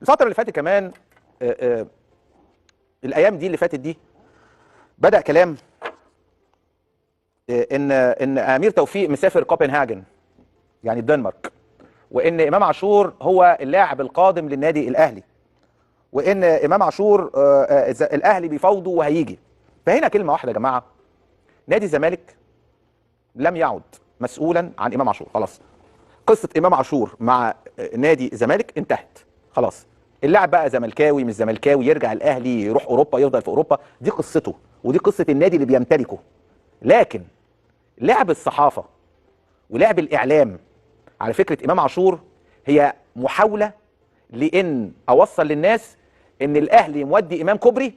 الفتره اللي فاتت كمان الايام دي اللي فاتت دي بدأ كلام ان امير توفيق مسافر كوبنهاجن يعني الدنمارك، وان امام عاشور هو اللاعب القادم للنادي الاهلي، وان امام عاشور الاهلي بيفاوضه وهيجي. فهنا كلمه واحده يا جماعه، نادي الزمالك لم يعد مسؤولا عن امام عاشور. خلاص قصه امام عاشور مع نادي الزمالك انتهت خلاص. اللاعب بقى زملكاوي مش زملكاوي، يرجع الاهلي، يروح اوروبا، يفضل في اوروبا، دي قصته ودي قصه النادي اللي بيمتلكه. لكن لعب الصحافه ولعب الاعلام على فكره امام عاشور هي محاوله لان اوصل للناس ان الاهلي مودي امام كوبري،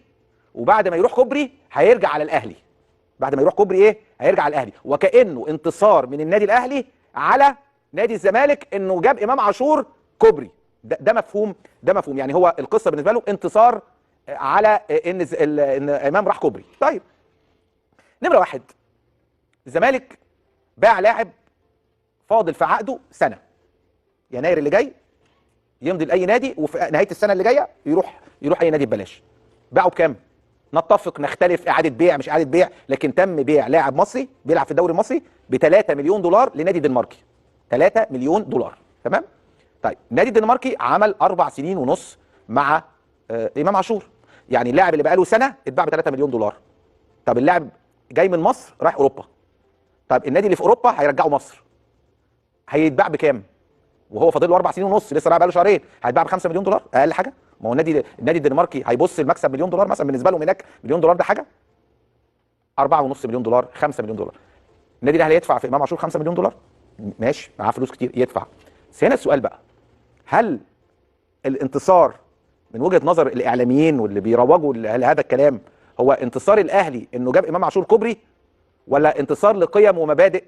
وبعد ما يروح كوبري هيرجع على الاهلي. بعد ما يروح كوبري ايه؟ هيرجع على الاهلي، وكانه انتصار من النادي الاهلي على نادي الزمالك انه جاب امام عاشور كوبري. ده مفهوم، ده مفهوم. يعني هو القصه بالنسبه له انتصار على ان امام راح كوبري. طيب نمره واحد، الزمالك باع لاعب فاضل في عقده سنه، يناير اللي جاي يمضي لاي نادي، وفي نهايه السنه اللي جايه يروح اي نادي ببلاش. باعوا بكام؟ نتفق نختلف، اعاده بيع مش اعاده بيع، لكن تم بيع لاعب مصري بيلعب في الدوري المصري ب 3 مليون دولار لنادي دنماركي. 3 مليون دولار، تمام؟ طيب النادي الدنماركي عمل 4 سنين ونص مع امام عاشور، يعني اللاعب اللي بقاله سنه اتباع ب 3 مليون دولار. طب اللاعب جاي من مصر رايح اوروبا، طب النادي اللي في اوروبا هيرجعه مصر، هيتباع بكام؟ وهو فاضل له 4 سنين ونص، لسه رايح بقاله شهرين، هيتباع ب 5 مليون دولار اقل حاجه. ما هو النادي الدنماركي هيبص المكسب مليون دولار مثلا، بالنسبه لهم هناك مليون دولار ده حاجه. 4.5 مليون دولار، 5 مليون دولار. النادي الاهلي يدفع في امام عاشور 5 مليون دولار؟ ماشي، معاه فلوس كتير يدفع. بس هنا السؤال بقى، هل الانتصار من وجهه نظر الاعلاميين واللي بيروجوا لهذا الكلام هو انتصار الاهلي انه جاب امام عاشور كوبري، ولا انتصار لقيم ومبادئ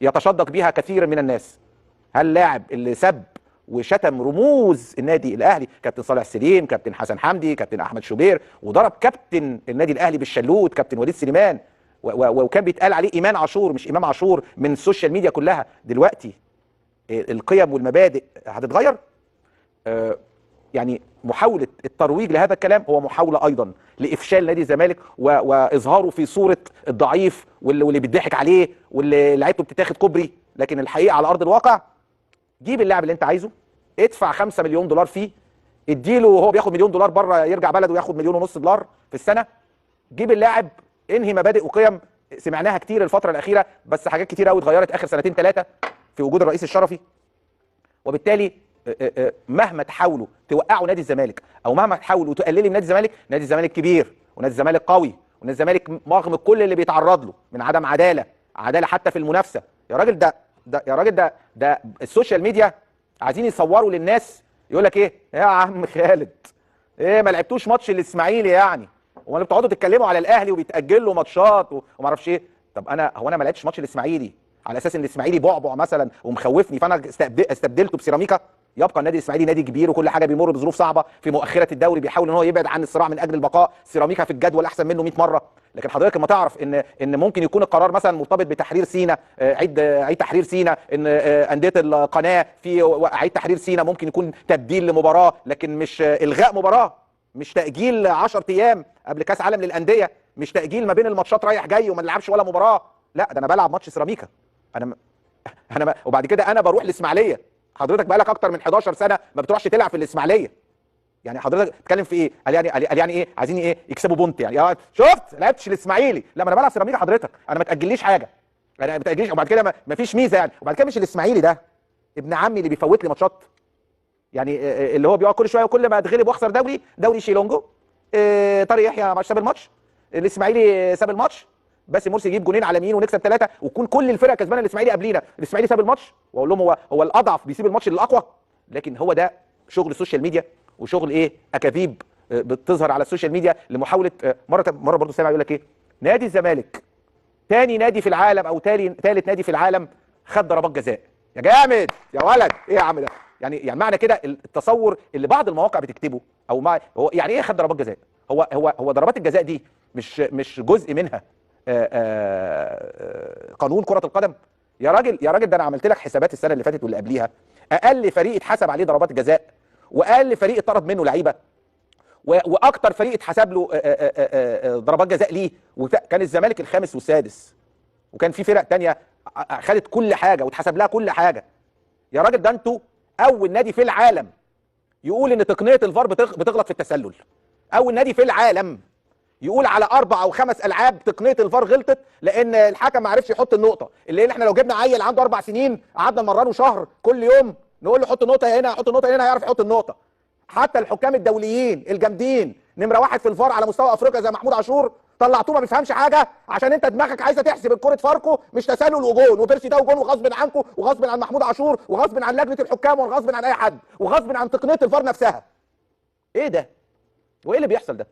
يتشدق بيها كثير من الناس؟ هل لاعب اللي سب وشتم رموز النادي الاهلي، كابتن صالح سليم، كابتن حسن حمدي، كابتن احمد شوبير، وضرب كابتن النادي الاهلي بالشلوت كابتن وليد سليمان، وكان بيتقال عليه ايمان عاشور مش امام عاشور من السوشيال ميديا كلها، دلوقتي القيم والمبادئ هتتغير؟ يعني محاوله الترويج لهذا الكلام هو محاوله ايضا لافشال نادي الزمالك واظهاره في صوره الضعيف واللي بيضحك عليه واللي لعيبته بتتاخد كوبري. لكن الحقيقه على ارض الواقع، جيب اللاعب اللي انت عايزه، ادفع 5 مليون دولار فيه، اديله وهو بياخد مليون دولار بره يرجع بلده وياخد مليون ونص دولار في السنه. جيب اللاعب، انهي مبادئ وقيم سمعناها كتير الفتره الاخيره، بس حاجات كتير قوي اتغيرت اخر سنتين ثلاثه في وجود الرئيس الشرفي. وبالتالي مهما تحاولوا توقعوا نادي الزمالك او مهما تحاولوا تقللوا من نادي الزمالك كبير، ونادي الزمالك قوي، ونادي الزمالك رغم كل اللي بيتعرض له من عدم عداله حتى في المنافسه. يا راجل ده السوشيال ميديا عايزين يصوروا للناس، يقول لك ايه يا عم خالد، ايه ما لعبتوش ماتش الاسماعيلي يعني، ولا بتقعدوا تتكلموا على الاهلي وبيتاجل له ماتشات وما اعرفش ايه. طب هو انا ما لعبتش ماتش الاسماعيلي على اساس ان الاسماعيلي بعبع مثلا ومخوفني فانا استبدلته بسيراميكا؟ يبقى النادي الاسماعيلي نادي كبير وكل حاجه بيمر بظروف صعبه في مؤخره الدوري، بيحاول ان هو يبعد عن الصراع من اجل البقاء. سيراميكا في الجدول احسن منه 100 مره. لكن حضرتك لما تعرف ان ممكن يكون القرار مثلا مرتبط بتحرير سينا، عيد تحرير سينا، ان انديه القناه في عيد تحرير سينا ممكن يكون تبديل لمباراه، لكن مش الغاء مباراه، مش تاجيل 10 ايام قبل كاس عالم للانديه، مش تاجيل ما بين الماتشات رايح جاي وما نلعبش ولا مباراه. لا، ده انا بلعب ماتش سيراميكا. وبعد كده انا بروح الاسماعيليه. حضرتك بقالك اكتر من 11 سنه ما بتروحش تلعب في الاسماعيليه. يعني حضرتك بتتكلم في ايه؟ قال يعني ايه؟ عايزين ايه؟ يكسبوا بونت يعني. شفت؟ لعبتش الاسماعيلي. لا، ما انا بلعب سيراميكا حضرتك، انا ما تاجليش حاجه، انا ما بتاجليش. وبعد كده ما فيش ميزه يعني. وبعد كده مش الاسماعيلي ده ابن عمي اللي بيفوت لي ماتشات، يعني اللي هو بيقعد كل شويه وكل ما اتغلب واخسر دوري شيلونجو، طارق يحيى ساب الماتش، الاسماعيلي ساب الماتش، باسم مرسي يجيب جونين على يمين ونكسب 3 ويكون كل الفرق كسبانه، الاسماعيلي قبلينا، الاسماعيلي ساب الماتش، واقول لهم هو الاضعف بيسيب الماتش للاقوى. لكن هو ده شغل السوشيال ميديا وشغل ايه؟ اكاذيب بتظهر على السوشيال ميديا لمحاوله. مره برضه سامع يقول لك ايه؟ نادي الزمالك تاني نادي في العالم او ثالث نادي في العالم خد ضربات جزاء. يا جامد يا ولد، ايه يا عم ده؟ يعني معنى كده التصور اللي بعض المواقع بتكتبه، او هو يعني ايه خد ضربات جزاء؟ هو ضربات الجزاء دي مش جزء منها قانون كرة القدم؟ يا راجل ده انا عملت لك حسابات السنه اللي فاتت واللي قبليها، اقل فريق اتحسب عليه ضربات الجزاء وقال لفريق اتطرد منه لعيبه، واكتر فريق اتحسب له ضربات جزاء ليه، وكان الزمالك الخامس والسادس، وكان في فرق تانية خدت كل حاجه واتحسب لها كل حاجه. يا راجل ده انتوا اول نادي في العالم يقول ان تقنيه الفار بتغلط في التسلل. اول نادي في العالم يقول على 4 أو 5 العاب تقنيه الفار غلطت لان الحكم ما عرفش يحط النقطه. اللي احنا لو جبنا عيل عنده 4 سنين قعدنا نمرنه شهر كل يوم نقول له حط النقطه هنا، حط النقطه هنا، هيعرف يحط النقطه. حتى الحكام الدوليين الجامدين نمره 1 في الفار على مستوى افريقيا زي محمود عاشور طلعتوه ما بيفهمش حاجه عشان انت دماغك عايزه تحسب الكره فاركو مش تسلل وجول وبيرسي ده وجول، وغصب عنكم وغصب عن محمود عاشور وغصب عن لجنه الحكام وغصب عن اي حد وغصب عن تقنيه الفار نفسها. ايه ده؟ وايه اللي بيحصل ده؟